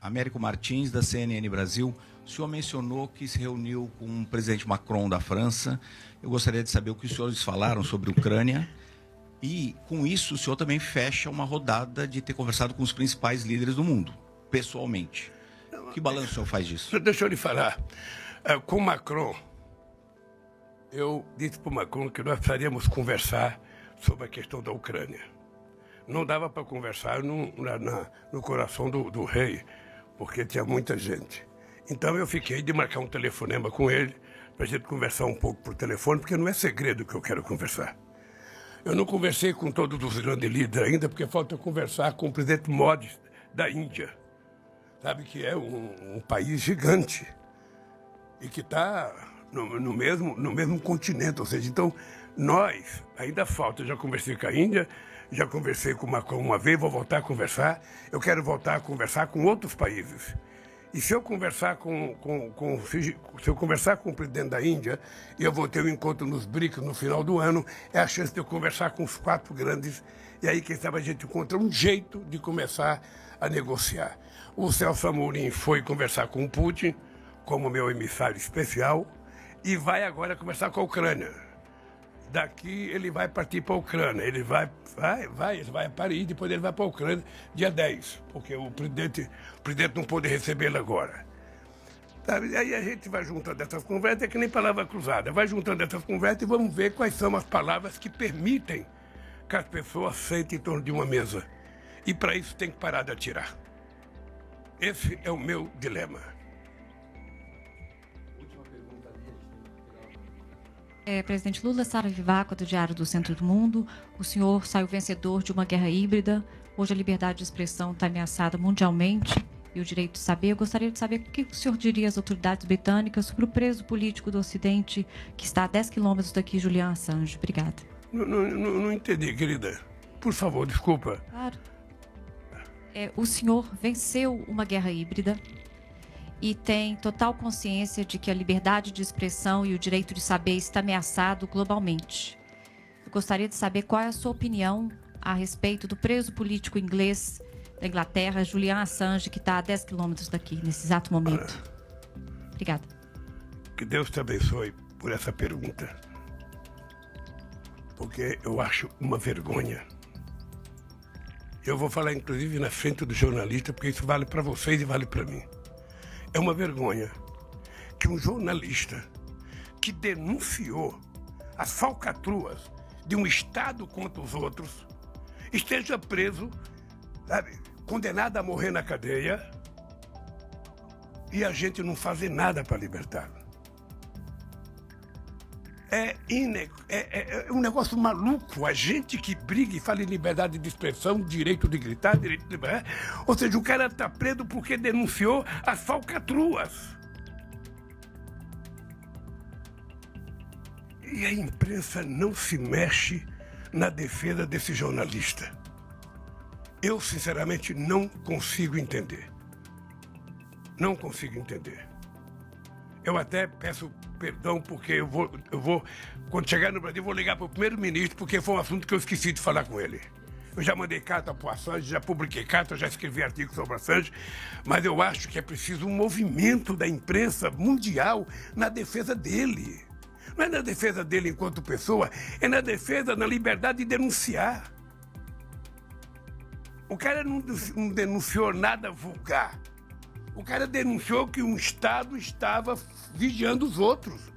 Américo Martins, da CNN Brasil. O senhor mencionou que se reuniu com o presidente Macron da França. Eu gostaria de saber o que os senhores falaram sobre a Ucrânia. E, com isso, o senhor também fecha uma rodada de ter conversado com os principais líderes do mundo, pessoalmente. Que balanço o senhor faz disso? Deixa eu lhe falar. Com Macron, eu disse para o Macron que nós precisaríamos conversar sobre a questão da Ucrânia. Não dava para conversar no coração do rei, porque tinha muita gente. Então eu fiquei de marcar um telefonema com ele, para a gente conversar um pouco por telefone, porque não é segredo que eu quero conversar. Eu não conversei com todos os grandes líderes ainda, porque falta conversar com o presidente Modi da Índia. Sabe que é um país gigante e que está no mesmo continente. Ou seja, então nós, ainda falta, eu já conversei com a Índia, já conversei com o Macron uma vez, vou voltar a conversar. Eu quero voltar a conversar com outros países. E se eu conversar se eu conversar com o presidente da Índia, e eu vou ter um encontro nos BRICS no final do ano, é a chance de eu conversar com os 4 grandes, e aí, quem sabe, a gente encontra um jeito de começar a negociar. O Celso Amorim foi conversar com o Putin, como meu emissário especial, e vai agora conversar com a Ucrânia. Daqui ele vai partir para a Ucrânia, ele vai a Paris, depois ele vai para a Ucrânia dia 10, porque o presidente não pôde recebê-lo agora. Sabe? Aí a gente vai juntando essas conversas, é que nem palavra cruzada, vai juntando essas conversas e vamos ver quais são as palavras que permitem que as pessoas sentem em torno de uma mesa. E para isso tem que parar de atirar. Esse é o meu dilema. Presidente Lula, Sara Vivaco, do Diário do Centro do Mundo. O senhor saiu vencedor de uma guerra híbrida. Hoje a liberdade de expressão está ameaçada mundialmente e o direito de saber. Eu gostaria de saber o que o senhor diria às autoridades britânicas sobre o preso político do Ocidente que está a 10 quilômetros daqui, Julian Assange. Obrigada. Não entendi, querida. Por favor, desculpa. Claro. O senhor venceu uma guerra híbrida e tem total consciência de que a liberdade de expressão e o direito de saber está ameaçado globalmente. Eu gostaria de saber qual é a sua opinião a respeito do preso político inglês da Inglaterra, Julian Assange, que está a 10 quilômetros daqui, nesse exato momento. Obrigada. Que Deus te abençoe por essa pergunta. Porque eu acho uma vergonha. Eu vou falar, inclusive, na frente do jornalista, porque isso vale para vocês e vale para mim. É uma vergonha que um jornalista que denunciou as falcatruas de um Estado contra os outros esteja preso, sabe, condenado a morrer na cadeia, e a gente não fazer nada para libertá-lo. É um negócio maluco. A gente que briga e fala em liberdade de expressão, direito de gritar, direito de... Ou seja, o cara está preso porque denunciou as falcatruas. E a imprensa não se mexe na defesa desse jornalista. Eu, sinceramente, não consigo entender. Não consigo entender. Eu até peço perdão, porque eu vou, quando chegar no Brasil, vou ligar para o primeiro-ministro, porque foi um assunto que eu esqueci de falar com ele. Eu já mandei carta para o Assange, já publiquei carta, já escrevi artigo sobre o Assange, mas eu acho que é preciso um movimento da imprensa mundial na defesa dele. Não é na defesa dele enquanto pessoa, é na defesa da liberdade de denunciar. O cara não denunciou nada vulgar. O cara denunciou que um Estado estava vigiando os outros.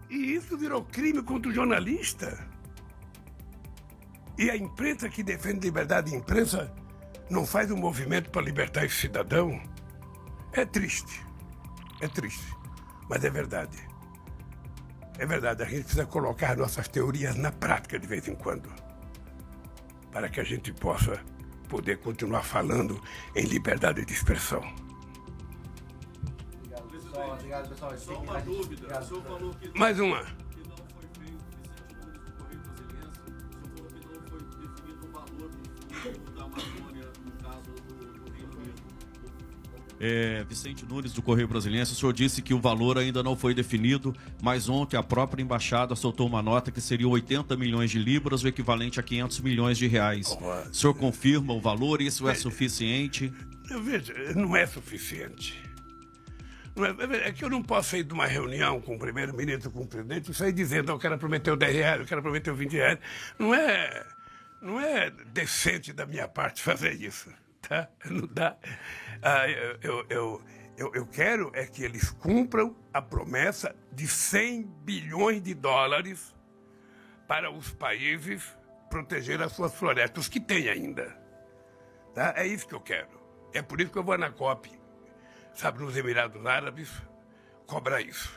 E isso virou crime contra o jornalista. E a imprensa que defende liberdade de imprensa não faz um movimento para libertar esse cidadão. É triste, mas é verdade. É verdade, a gente precisa colocar nossas teorias na prática de vez em quando, para que a gente possa poder continuar falando em liberdade de expressão. Obrigado, pessoal. Só uma dúvida. O senhor falou que Mais uma. que não foi feito o correio brasileiro. O senhor falou que não foi definido o valor do fundo da Amazônia, no caso do Rio Negro. Vicente Nunes, do Correio Brasiliense, o senhor disse que o valor ainda não foi definido, mas ontem a própria embaixada soltou uma nota que seriam 80 milhões de libras, o equivalente a 500 milhões de reais. O senhor confirma o valor? Isso é suficiente? Veja, não é suficiente. É que eu não posso sair de uma reunião com o primeiro-ministro, com o presidente, e sair dizendo, o cara prometeu 10 reais, o cara prometeu 20 reais. Não é decente da minha parte fazer isso. Tá? Não dá. Eu quero é que eles cumpram a promessa de 100 bilhões de dólares para os países proteger as suas florestas, que tem ainda. Tá? É isso que eu quero. É por isso que eu vou na COP, sabe, nos Emirados Árabes, cobrar isso.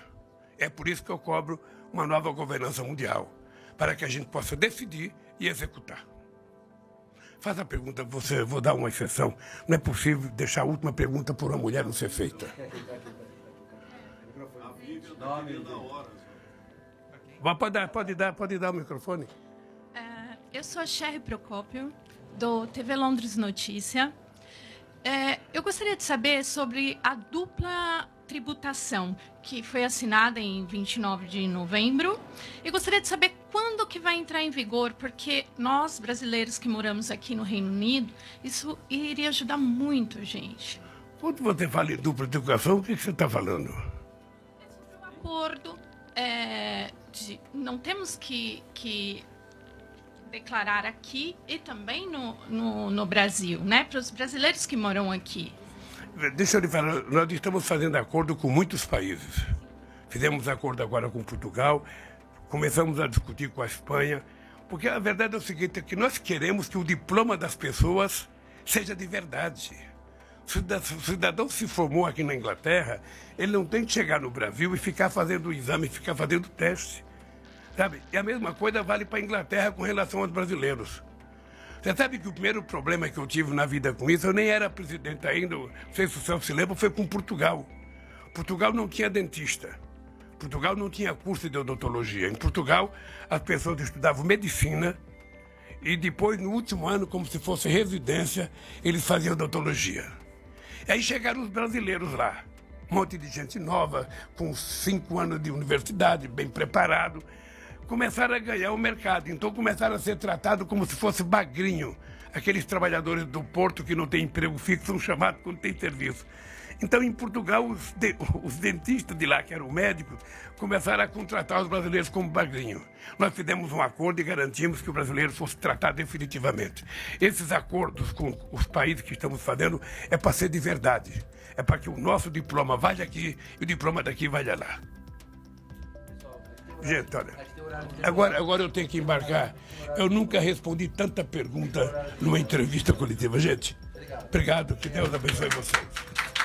É por isso que eu cobro uma nova governança mundial, para que a gente possa decidir e executar. Faz a pergunta, vou dar uma exceção. Não é possível deixar a última pergunta por uma mulher não ser feita. Pode dar o microfone. Eu sou a Sherry Procópio, do TV Londres Notícia. Eu gostaria de saber sobre a dupla tributação, que foi assinada em 29 de novembro. Eu gostaria de saber quando que vai entrar em vigor, porque nós, brasileiros que moramos aqui no Reino Unido, isso iria ajudar muito a gente. Quando você fala em dupla tributação, o que você está falando? Um acordo, não temos que declarar aqui e também no Brasil, né? Para os brasileiros que moram aqui. Deixa eu lhe falar, nós estamos fazendo acordo com muitos países. Fizemos acordo agora com Portugal, começamos a discutir com a Espanha, porque a verdade é o seguinte, é que nós queremos que o diploma das pessoas seja de verdade. Se o cidadão se formou aqui na Inglaterra, ele não tem que chegar no Brasil e ficar fazendo o exame, ficar fazendo o teste. Sabe? E a mesma coisa vale para a Inglaterra com relação aos brasileiros. Você sabe que o primeiro problema que eu tive na vida com isso, eu nem era presidente ainda, não sei se o senhor se lembra, foi com Portugal. Portugal não tinha dentista. Portugal não tinha curso de odontologia. Em Portugal, as pessoas estudavam medicina e depois, no último ano, como se fosse residência, eles faziam odontologia. E aí chegaram os brasileiros lá. Um monte de gente nova, com 5 anos de universidade, bem preparado. Começaram a ganhar o mercado, então começaram a ser tratados como se fosse bagrinho. Aqueles trabalhadores do porto que não têm emprego fixo são chamados quando tem serviço. Então, em Portugal, os dentistas de lá, que eram médicos, começaram a contratar os brasileiros como bagrinho. Nós fizemos um acordo e garantimos que o brasileiro fosse tratado definitivamente. Esses acordos com os países que estamos fazendo é para ser de verdade. É para que o nosso diploma vá aqui e o diploma daqui vá lá. Gente, olha, agora eu tenho que embarcar. Eu nunca respondi tanta pergunta numa entrevista coletiva. Gente, obrigado. Que Deus abençoe vocês.